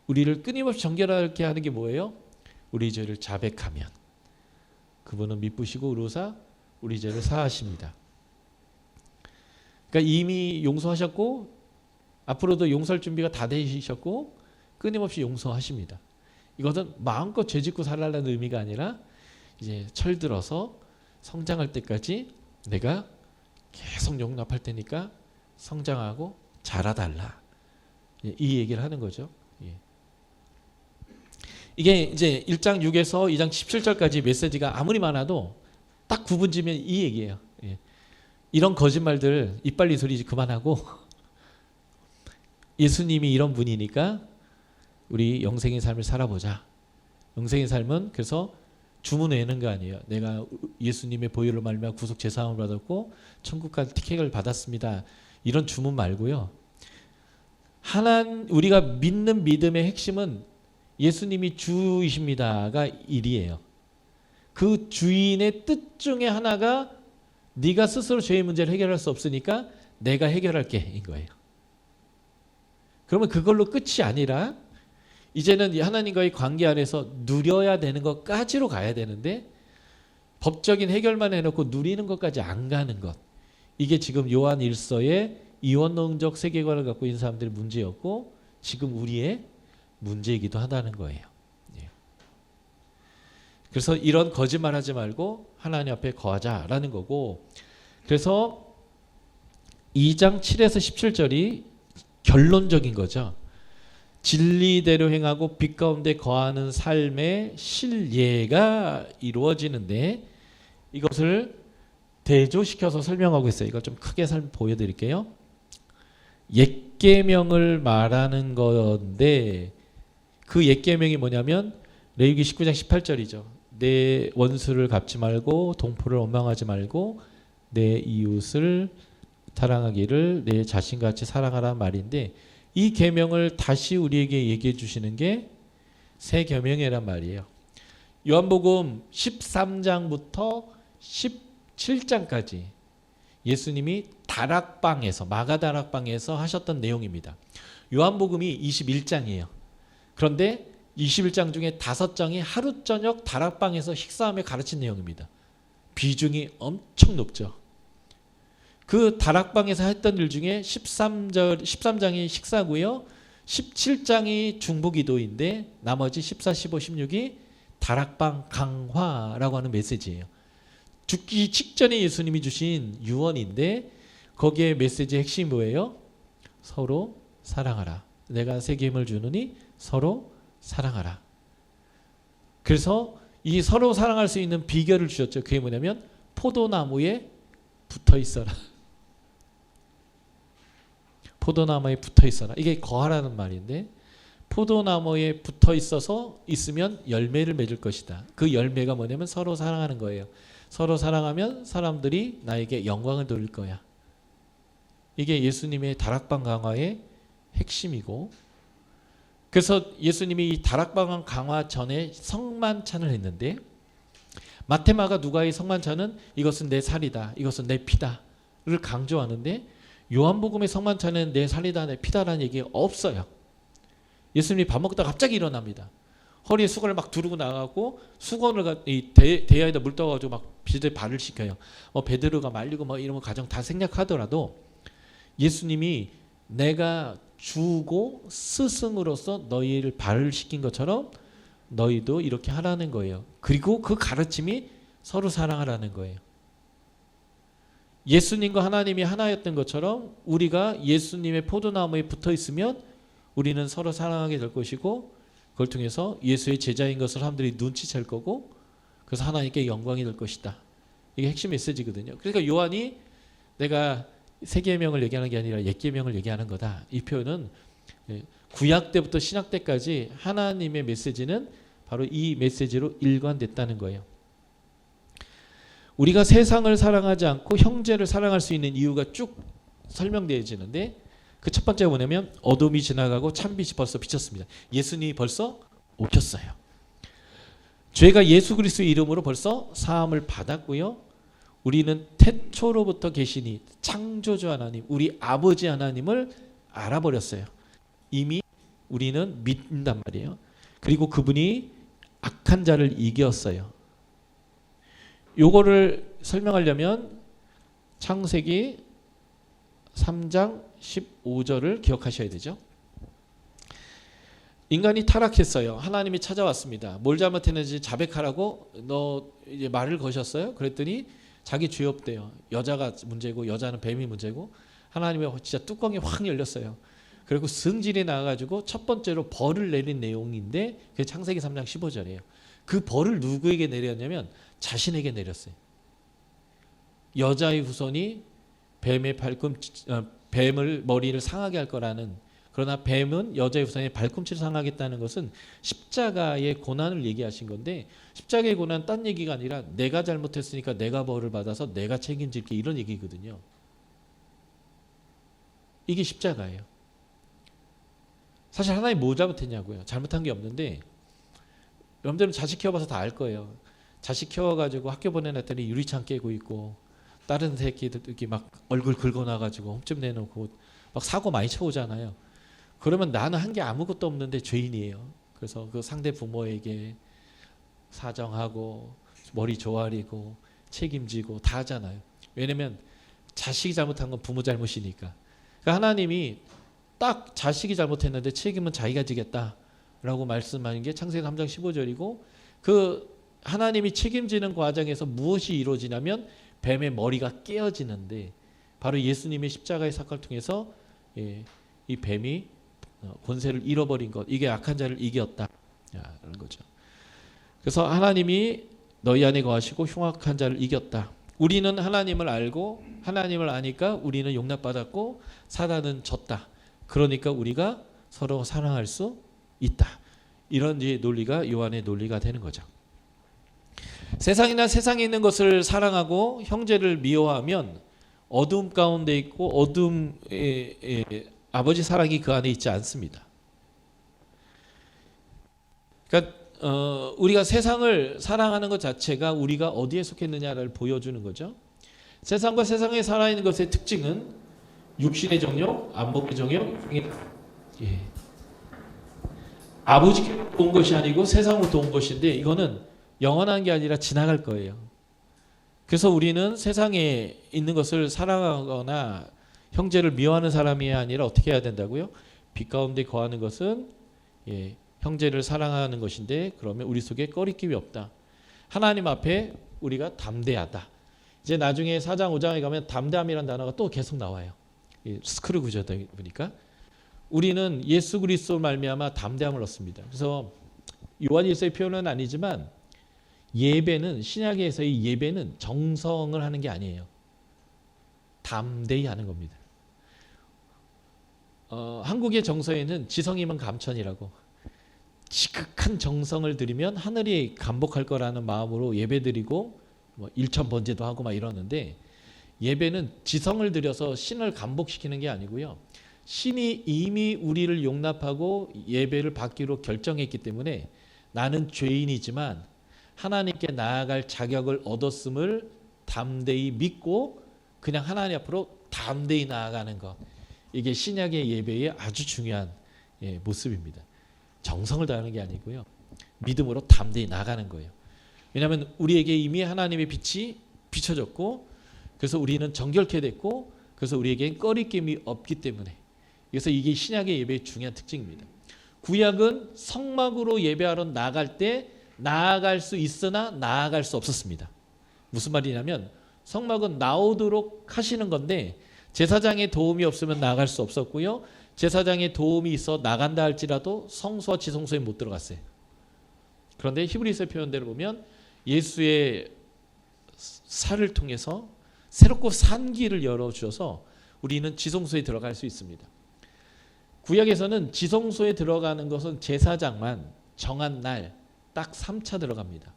우리를 끊임없이 정결하게 하는 게 뭐예요? 우리 죄를 자백하면 그분은 미쁘시고 의로사 우리 죄를 사하십니다. 그러니까 이미 용서하셨고 앞으로도 용서할 준비가 다 되셨고 끊임없이 용서하십니다. 이것은 마음껏 죄짓고 살라는 의미가 아니라 이제 철들어서 성장할 때까지 내가 계속 용납할 테니까 성장하고 자라달라. 이 얘기를 하는 거죠. 이게 이제 1장 6에서 2장 17절까지 메시지가 아무리 많아도 딱 구분지면 이 얘기예요. 이런 거짓말들 이빨리 소리 그만하고 예수님이 이런 분이니까 우리 영생의 삶을 살아보자. 영생의 삶은 그래서 주문 외는 거 아니에요. 내가 예수님의 보혈로 말미암아 구속 제사함을 받았고 천국 갈 티켓을 받았습니다. 이런 주문 말고요. 우리가 믿는 믿음의 핵심은 예수님이 주이십니다가 일이에요. 그 주인의 뜻 중에 하나가 네가 스스로 죄의 문제를 해결할 수 없으니까 내가 해결할게 인 거예요. 그러면 그걸로 끝이 아니라 이제는 하나님과의 관계 안에서 누려야 되는 것까지로 가야 되는데 법적인 해결만 해놓고 누리는 것까지 안 가는 것. 이게 지금 요한 1서의 이원론적 세계관을 갖고 있는 사람들의 문제였고 지금 우리의 문제이기도 하다는 거예요. 그래서 이런 거짓말 하지 말고 하나님 앞에 거하자라는 거고, 그래서 2장 7에서 17절이 결론적인 거죠. 진리대로 행하고 빛 가운데 거하는 삶의 실예가 이루어지는데 이것을 대조시켜서 설명하고 있어요. 이걸 좀 크게 보여드릴게요. 옛 계명을 말하는 건데 그 옛 계명이 뭐냐면 레위기 19장 18절이죠. 내 원수를 갚지 말고 동포를 원망하지 말고 내 이웃을 사랑하기를 내 자신같이 사랑하라는 말인데 이 계명을 다시 우리에게 얘기해 주시는 게 새 계명이란 말이에요. 요한복음 13장부터 17장까지 예수님이 다락방에서 마가다락방에서 하셨던 내용입니다. 요한복음이 21장이에요. 그런데 21장 중에 5장이 하루 저녁 다락방에서 식사하며 가르친 내용입니다. 비중이 엄청 높죠. 그 다락방에서 했던 일 중에 13장이 식사고요. 17장이 중보기도인데 나머지 14, 15, 16이 다락방 강화라고 하는 메시지예요. 죽기 직전에 예수님이 주신 유언인데 거기에 메시지의 핵심이 뭐예요? 서로 사랑하라. 내가 새 계명을 주노니 서로 사랑하라. 그래서 이 서로 사랑할 수 있는 비결을 주셨죠. 그게 뭐냐면 포도나무에 붙어 있어라. 포도나무에 붙어 있어라. 이게 거하라는 말인데 포도나무에 붙어 있어서 있으면 열매를 맺을 것이다. 그 열매가 뭐냐면 서로 사랑하는 거예요. 서로 사랑하면 사람들이 나에게 영광을 돌릴 거야. 이게 예수님의 다락방 강화의 핵심이고, 그래서 예수님이 이 다락방 강화 전에 성만찬을 했는데 마태, 마가, 누가의 성만찬은 이것은 내 살이다, 이것은 내 피다를 강조하는데 요한복음의 성만찬은 내 살이다, 내 피다라는 얘기 없어요. 예수님이 밥 먹다가 갑자기 일어납니다. 허리에 수건을 막 두르고 나가고 수건을 대야에다 물 떠가지고 막 비둘 발을 씻겨요. 베드로가 말리고 뭐 이런 거 가정 다 생략하더라도 예수님이 내가 주고 스승으로서 너희를 발을 씻긴 것처럼 너희도 이렇게 하라는 거예요. 그리고 그 가르침이 서로 사랑하라는 거예요. 예수님과 하나님이 하나였던 것처럼 우리가 예수님의 포도나무에 붙어 있으면 우리는 서로 사랑하게 될 것이고 그걸 통해서 예수의 제자인 것을 사람들이 눈치챌 거고 그래서 하나님께 영광이 될 것이다. 이게 핵심 메시지거든요. 그러니까 요한이 내가 새 계명을 얘기하는 게 아니라 옛 계명을 얘기하는 거다. 이 표현은 구약 때부터 신약 때까지 하나님의 메시지는 바로 이 메시지로 일관됐다는 거예요. 우리가 세상을 사랑하지 않고 형제를 사랑할 수 있는 이유가 쭉 설명되어지는데 그 첫 번째가 뭐냐면 어둠이 지나가고 찬빛이 벌써 비쳤습니다. 예수님이 벌써 오셨어요. 죄가 예수 그리스도의 이름으로 벌써 사함을 받았고요. 우리는 태초로부터 계시니 창조주 하나님, 우리 아버지 하나님을 알아버렸어요. 이미 우리는 믿는단 말이에요. 그리고 그분이 악한 자를 이겼어요. 요거를 설명하려면 창세기 3장 15절을 기억하셔야 되죠. 인간이 타락했어요. 하나님이 찾아왔습니다. 뭘 잘못했는지 자백하라고 너 이제 말을 거셨어요. 그랬더니 자기 죄 없대요. 여자가 문제고 여자는 뱀이 문제고 하나님의 진짜 뚜껑이 확 열렸어요. 그리고 승질이 나가지고 첫 번째로 벌을 내린 내용인데 그게 창세기 3장 15절이에요. 그 벌을 누구에게 내렸냐면 자신에게 내렸어요. 여자의 후손이 뱀을 머리를 상하게 할 거라는, 그러나 뱀은 여자의 후손의 발꿈치를 상하겠다는 것은 십자가의 고난을 얘기하신 건데, 십자가의 고난은 딴 얘기가 아니라 내가 잘못했으니까 내가 벌을 받아서 내가 책임질게, 이런 얘기거든요. 이게 십자가예요. 사실 하나님 뭐 잘못했냐고요. 잘못한 게 없는데, 여러분들은 자식 키워봐서 다 알 거예요. 자식 키워가지고 학교 보내놨더니 유리창 깨고 있고, 다른 새끼들 이렇게 막 얼굴 긁어놔가지고 홈좀 내놓고 막 사고 많이 쳐오잖아요. 그러면 나는 한 게 아무것도 없는데 죄인이에요. 그래서 그 상대 부모에게 사정하고 머리 조아리고 책임지고 다 하잖아요. 왜냐면 자식이 잘못한 건 부모 잘못이니까. 그러니까 하나님이 딱 자식이 잘못했는데 책임은 자기가 지겠다라고 말씀하는 게 창세기 3장 15절이고, 그 하나님이 책임지는 과정에서 무엇이 이루어지냐면 뱀의 머리가 깨어지는데, 바로 예수님의 십자가의 사건을 통해서 이 뱀이 권세를 잃어버린 것, 이게 악한 자를 이겼다는 거죠. 그래서 하나님이 너희 안에 거하시고 흉악한 자를 이겼다. 우리는 하나님을 알고 하나님을 아니까 우리는 용납받았고 사단은 졌다. 그러니까 우리가 서로 사랑할 수 있다. 이런 논리가 요한의 논리가 되는 거죠. 세상이나 세상에 있는 것을 사랑하고 형제를 미워하면 어둠 가운데 있고 어둠의 아버지 사랑이 그 안에 있지 않습니다. 그러니까 우리가 세상을 사랑하는 것 자체가 우리가 어디에 속했느냐를 보여주는 거죠. 세상과 세상에 살아있는 것의 특징은 육신의 정욕, 안목의 정욕, 아버지께로부터 온 것이 아니고 세상으로부터 온 것인데, 이거는 영원한 게 아니라 지나갈 거예요. 그래서 우리는 세상에 있는 것을 사랑하거나 형제를 미워하는 사람이 아니라 어떻게 해야 된다고요? 빛 가운데 거하는 것은 형제를 사랑하는 것인데, 그러면 우리 속에 꺼리낌이 없다. 하나님 앞에 우리가 담대하다. 이제 나중에 4장 5장에 가면 담대함이라는 단어가 또 계속 나와요. 스크류 구조다 보니까 우리는 예수 그리스도 말미암아 담대함을 얻습니다. 그래서 요한일서의 표현은 아니지만 예배는, 신약에서의 예배는 정성을 하는 게 아니에요. 담대히 하는 겁니다. 한국의 정서에는 지성이면 감천이라고, 지극한 정성을 들이면 하늘이 감복할 거라는 마음으로 예배드리고 뭐 일천 번제도 하고 막 이러는데, 예배는 지성을 들여서 신을 감복시키는 게 아니고요. 신이 이미 우리를 용납하고 예배를 받기로 결정했기 때문에 나는 죄인이지만 하나님께 나아갈 자격을 얻었음을 담대히 믿고 그냥 하나님 앞으로 담대히 나아가는 것, 이게 신약의 예배의 아주 중요한 모습입니다. 정성을 다하는 게 아니고요, 믿음으로 담대히 나아가는 거예요. 왜냐하면 우리에게 이미 하나님의 빛이 비춰졌고, 그래서 우리는 정결케 됐고, 그래서 우리에겐 꺼리낌이 없기 때문에. 그래서 이게 신약의 예배의 중요한 특징입니다. 구약은 성막으로 예배하러 나갈 때 나아갈 수 있으나 나아갈 수 없었습니다. 무슨 말이냐면 성막은 나오도록 하시는 건데 제사장의 도움이 없으면 나아갈 수 없었고요, 제사장의 도움이 있어 나간다 할지라도 성소와 지성소에 못 들어갔어요. 그런데 히브리서 표현대로 보면 예수의 살을 통해서 새롭고 산 길을 열어주셔서 우리는 지성소에 들어갈 수 있습니다. 구약에서는 지성소에 들어가는 것은 제사장만 정한 날 딱 3차 들어갑니다.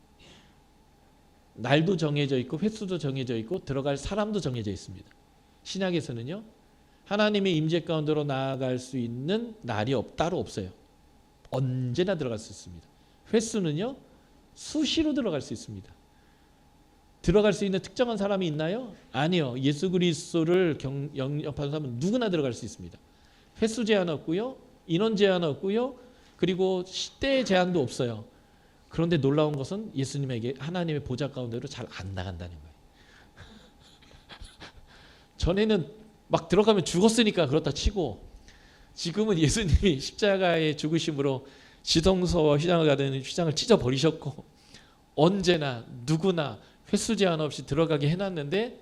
날도 정해져 있고 횟수도 정해져 있고 들어갈 사람도 정해져 있습니다. 신약에서는요, 하나님의 임재 가운데로 나아갈 수 있는 날이 따로 없어요. 언제나 들어갈 수 있습니다. 횟수는요, 수시로 들어갈 수 있습니다. 들어갈 수 있는 특정한 사람이 있나요? 아니요. 예수 그리스도를 영접하는 사람은 누구나 들어갈 수 있습니다. 횟수 제한 없고요, 인원 제한 없고요, 그리고 시대 제한도 없어요. 그런데 놀라운 것은 예수님에게 하나님의 보좌 가운데로 잘 안 나간다는 거예요. 전에는 막 들어가면 죽었으니까 그렇다 치고, 지금은 예수님이 십자가의 죽으심으로 지성소와 휘장을 가르는 휘장을 찢어 버리셨고 언제나 누구나 횟수 제한 없이 들어가게 해놨는데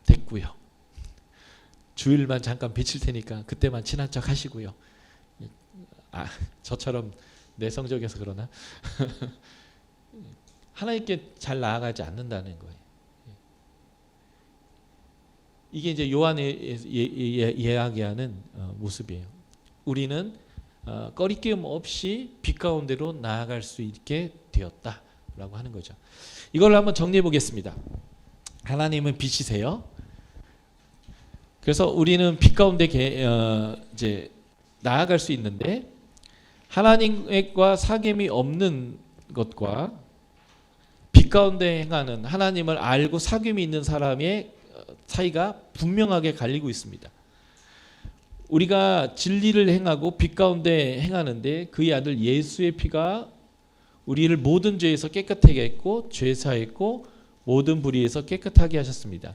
됐고요. 주일만 잠깐 비칠 테니까 그때만 친한 척 하시고요. 저처럼 내성적이어서 그러나 하나님께 잘 나아가지 않는다는 거예요. 이게 이제 요한이 이야기하는 모습이에요. 우리는 꺼리낌 없이 빛 가운데로 나아갈 수 있게 되었다라고 하는 거죠. 이걸 한번 정리해 보겠습니다. 하나님은 빛이세요. 그래서 우리는 빛 가운데 이제 나아갈 수 있는데 하나님과 사귐이 없는 것과 빛 가운데 행하는 하나님을 알고 사귐이 있는 사람의 사이가 분명하게 갈리고 있습니다. 우리가 진리를 행하고 빛 가운데 행하는데 그의 아들 예수의 피가 우리를 모든 죄에서 깨끗하게 했고 죄 사했고 모든 불의에서 깨끗하게 하셨습니다.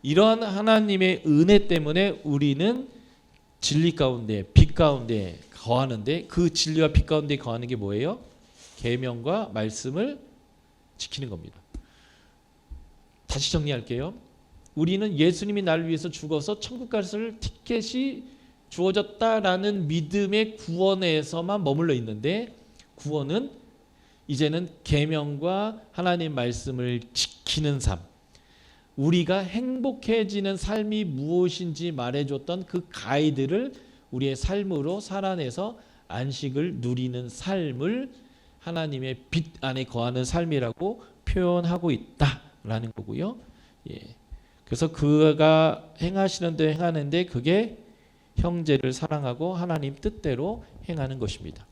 이러한 하나님의 은혜 때문에 우리는 진리 가운데 빛 가운데 거하는데 그 진리와 빛 가운데 거하는 게 뭐예요? 계명과 말씀을 지키는 겁니다. 다시 정리할게요. 우리는 예수님이 나를 위해서 죽어서 천국 갈 티켓이 주어졌다라는 믿음의 구원에서만 머물러 있는데 구원은 이제는 계명과 하나님 말씀을 지키는 삶, 우리가 행복해지는 삶이 무엇인지 말해줬던 그 가이드를 우리의 삶으로 살아내서 안식을 누리는 삶을 하나님의 빛 안에 거하는 삶이라고 표현하고 있다라는 거고요. 그래서 그가 행하시는 데 행하는데 그게 형제를 사랑하고 하나님 뜻대로 행하는 것입니다.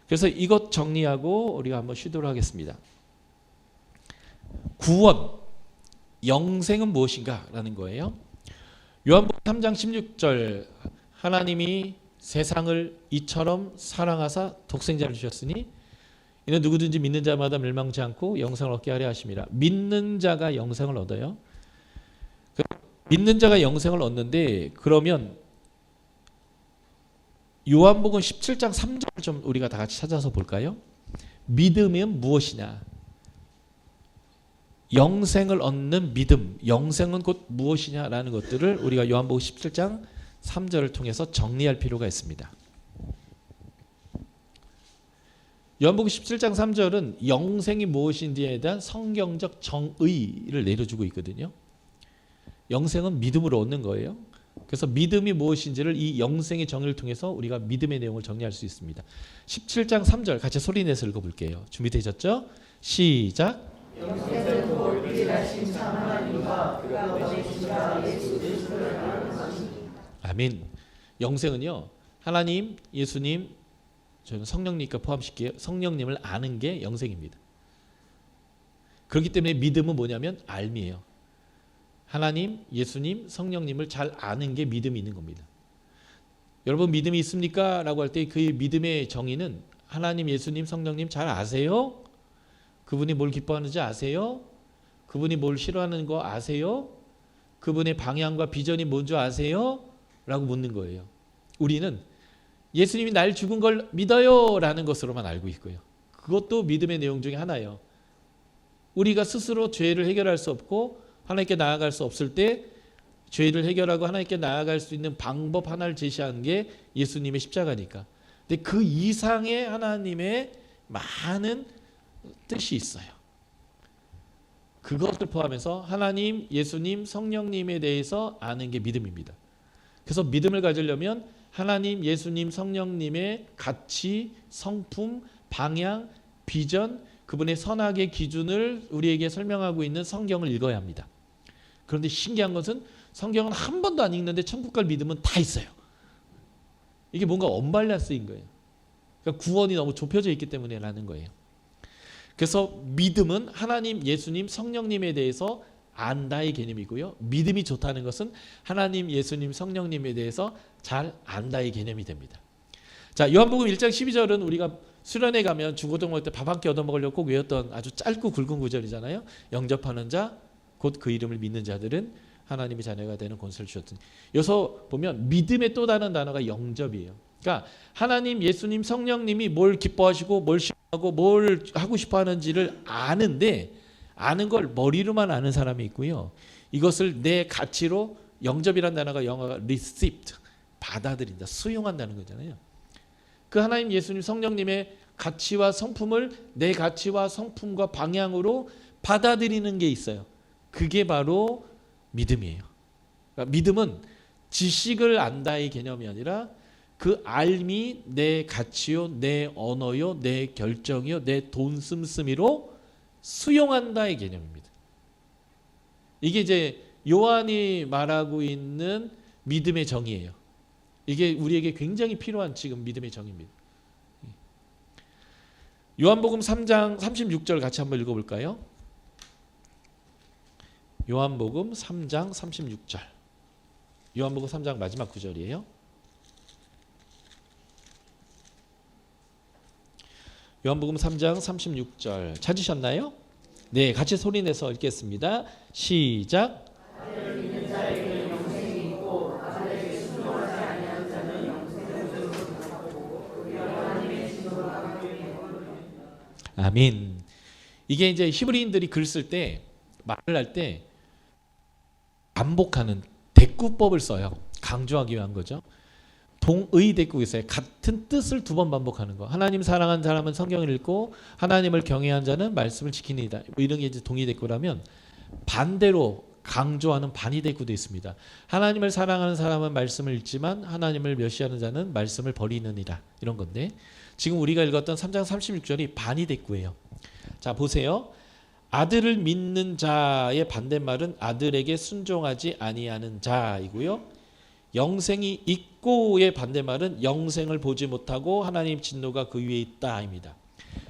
그래서 이것 정리하고 우리가 한번 쉬도록 하겠습니다. 구원, 영생은 무엇인가? 라는 거예요. 요한복음 3장 16절 하나님이 세상을 이처럼 사랑하사 독생자를 주셨으니 이는 누구든지 믿는 자마다 멸망치 않고 영생을 얻게 하려 하심이라. 믿는 자가 영생을 얻어요. 믿는 자가 영생을 얻는데 그러면 요한복음 17장 3절 좀 우리가 다 같이 찾아서 볼까요? 믿음은 무엇이냐? 영생을 얻는 믿음, 영생은 곧 무엇이냐라는 것들을 우리가 요한복음 17장 3절을 통해서 정리할 필요가 있습니다. 요한복음 17장 3절은 영생이 무엇인지에 대한 성경적 정의를 내려주고 있거든요. 영생은 믿음으로 얻는 거예요. 그래서 믿음이 무엇인지를 이 영생의 정의를 통해서 우리가 믿음의 내용을 정리할 수 있습니다. 17장 3절 같이 소리내서 읽어볼게요. 준비되셨죠? 시작. 영생은 유일하신 참 하나님과 그가 보내신 자 예수 그리스도를 아는 것이니. 아멘. 영생은요, 하나님, 예수님, 저는 성령님과 포함시킬게요. 성령님을 아는 게 영생입니다. 그렇기 때문에 믿음은 뭐냐면 알미예요. 하나님, 예수님, 성령님을 잘 아는 게 믿음이 있는 겁니다. 여러분 믿음이 있습니까? 라고 할 때 그 믿음의 정의는 하나님, 예수님, 성령님 잘 아세요? 그분이 뭘 기뻐하는지 아세요? 그분이 뭘 싫어하는 거 아세요? 그분의 방향과 비전이 뭔지 아세요? 라고 묻는 거예요. 우리는 예수님이 날 죽은 걸 믿어요 라는 것으로만 알고 있고요. 그것도 믿음의 내용 중에 하나예요. 우리가 스스로 죄를 해결할 수 없고 하나님께 나아갈 수 없을 때 죄를 해결하고 하나님께 나아갈 수 있는 방법 하나를 제시하는 게 예수님의 십자가니까. 근데 그 이상의 하나님의 많은 뜻이 있어요. 그것을 포함해서 하나님, 예수님, 성령님에 대해서 아는 게 믿음입니다. 그래서 믿음을 가지려면 하나님, 예수님, 성령님의 가치, 성품, 방향, 비전, 그분의 선악의 기준을 우리에게 설명하고 있는 성경을 읽어야 합니다. 그런데 신기한 것은 성경은 한 번도 안 읽는데 천국 갈 믿음은 다 있어요. 이게 뭔가 언밸런스인 거예요. 그러니까 구원이 너무 좁혀져 있기 때문에라는 거예요. 그래서 믿음은 하나님, 예수님, 성령님에 대해서 안다의 개념이고요. 믿음이 좋다는 것은 하나님, 예수님, 성령님에 대해서 잘 안다의 개념이 됩니다. 자, 요한복음 1장 12절은 우리가 수련회 가면 중고등 먹을 때 밥 한 끼 얻어먹으려고 꼭 외웠던 아주 짧고 굵은 구절이잖아요. 영접하는 자, 곧 그 이름을 믿는 자들은 하나님의 자녀가 되는 권세를 주셨더니. 여기서 보면 믿음의 또 다른 단어가 영접이에요. 그러니까 하나님, 예수님, 성령님이 뭘 기뻐하시고 뭘 싫어하고 뭘 하고 싶어 하는지를 아는데, 아는 걸 머리로만 아는 사람이 있고요. 이것을 내 가치로, 영접이라는 단어가 영어가 received, 받아들인다, 수용한다는 거잖아요. 그 하나님, 예수님, 성령님의 가치와 성품을 내 가치와 성품과 방향으로 받아들이는 게 있어요. 그게 바로 믿음이에요. 그러니까 믿음은 지식을 안다의 개념이 아니라 그 알미 내 가치요, 내 언어요, 내 결정이요, 내 돈 씀씀이로 수용한다의 개념입니다. 이게 이제 요한이 말하고 있는 믿음의 정의예요. 이게 우리에게 굉장히 필요한 지금 믿음의 정의입니다. 요한복음 3장 36절 같이 한번 읽어볼까요? 요한복음 3장 36절. 요한복음 3장 마지막 구절이에요. 요한복음 3장 36절 찾으셨나요? 네, 같이 소리내서 읽겠습니다. 시작. 아멘. 이게 이제 히브리인들이 글 쓸 때, 말을 할 때 반복하는 대꾸법을 써요. 강조하기 위한 거죠. 동의 대꾸가 있어요. 같은 뜻을 두 번 반복하는 거. 하나님 사랑하는 사람은 성경을 읽고 하나님을 경외한 자는 말씀을 지키니이다. 뭐 이런 게 이제 동의 대꾸라면, 반대로 강조하는 반의 대꾸도 있습니다. 하나님을 사랑하는 사람은 말씀을 읽지만 하나님을 멸시하는 자는 말씀을 버리느니라. 이런 건데, 지금 우리가 읽었던 3장 36절이 반의 대꾸예요. 자, 보세요. 아들을 믿는 자의 반대말은 아들에게 순종하지 아니하는 자이고요. 영생이 있고의 반대말은 영생을 보지 못하고 하나님 진노가 그 위에 있다입니다.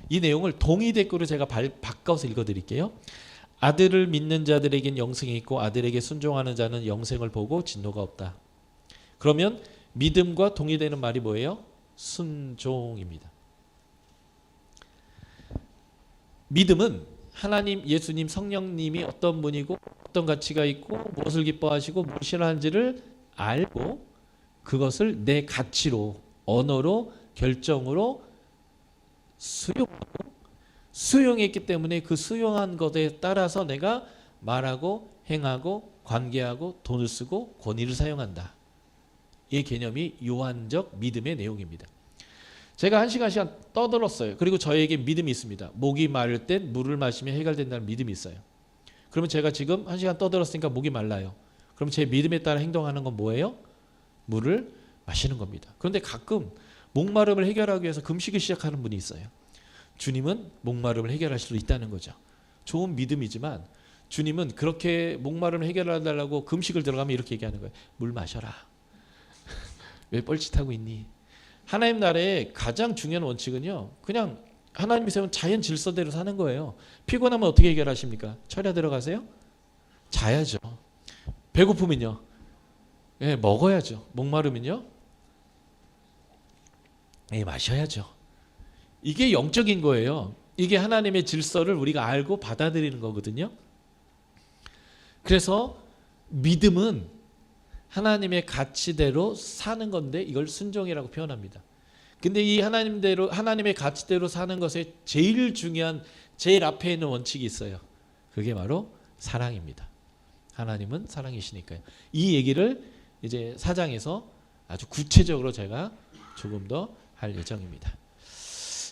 이 내용을 동의 대꾸로 제가 바꿔서 읽어드릴게요. 아들을 믿는 자들에겐 영생이 있고 아들에게 순종하는 자는 영생을 보고 진노가 없다. 그러면 믿음과 동의되는 말이 뭐예요? 순종입니다. 믿음은 하나님, 예수님, 성령님이 어떤 분이고 어떤 가치가 있고 무엇을 기뻐하시고 무엇을 싫어하는지를 알고 그것을 내 가치로, 언어로, 결정으로 수용했기 때문에 그 수용한 것에 따라서 내가 말하고 행하고 관계하고 돈을 쓰고 권위를 사용한다. 이 개념이 요한적 믿음의 내용입니다. 제가 1시간 떠들었어요. 그리고 저에게 믿음이 있습니다. 목이 마를 땐 물을 마시면 해결된다는 믿음이 있어요. 그러면 제가 지금 1시간 떠들었으니까 목이 말라요. 그럼 제 믿음에 따라 행동하는 건 뭐예요? 물을 마시는 겁니다. 그런데 가끔 목마름을 해결하기 위해서 금식을 시작하는 분이 있어요. 주님은 목마름을 해결하실 수 있다는 거죠. 좋은 믿음이지만 주님은 그렇게 목마름을 해결해달라고 금식을 들어가면 이렇게 얘기하는 거예요. 물 마셔라. 왜 뻘짓하고 있니? 하나님 나라의 가장 중요한 원칙은요, 그냥 하나님이 세운 자연 질서대로 사는 거예요. 피곤하면 어떻게 해결하십니까? 철야 들어가세요? 자야죠. 배고프면요? 예, 먹어야죠. 목마르면요? 예, 마셔야죠. 이게 영적인 거예요. 이게 하나님의 질서를 우리가 알고 받아들이는 거거든요. 그래서 믿음은 하나님의 가치대로 사는 건데 이걸 순종이라고 표현합니다. 근데 이 하나님의 가치대로 사는 것에 제일 중요한, 제일 앞에 있는 원칙이 있어요. 그게 바로 사랑입니다. 하나님은 사랑이시니까요. 이 얘기를 이제 4장에서 아주 구체적으로 제가 조금 더 할 예정입니다.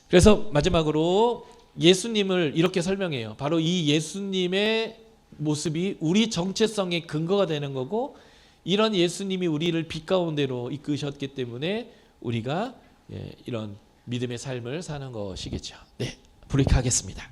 그래서 마지막으로 예수님을 이렇게 설명해요. 바로 이 예수님의 모습이 우리 정체성의 근거가 되는 거고, 이런 예수님이 우리를 빛 가운데로 이끄셨기 때문에 우리가 이런 믿음의 삶을 사는 것이겠죠. 네, 브레이크하겠습니다.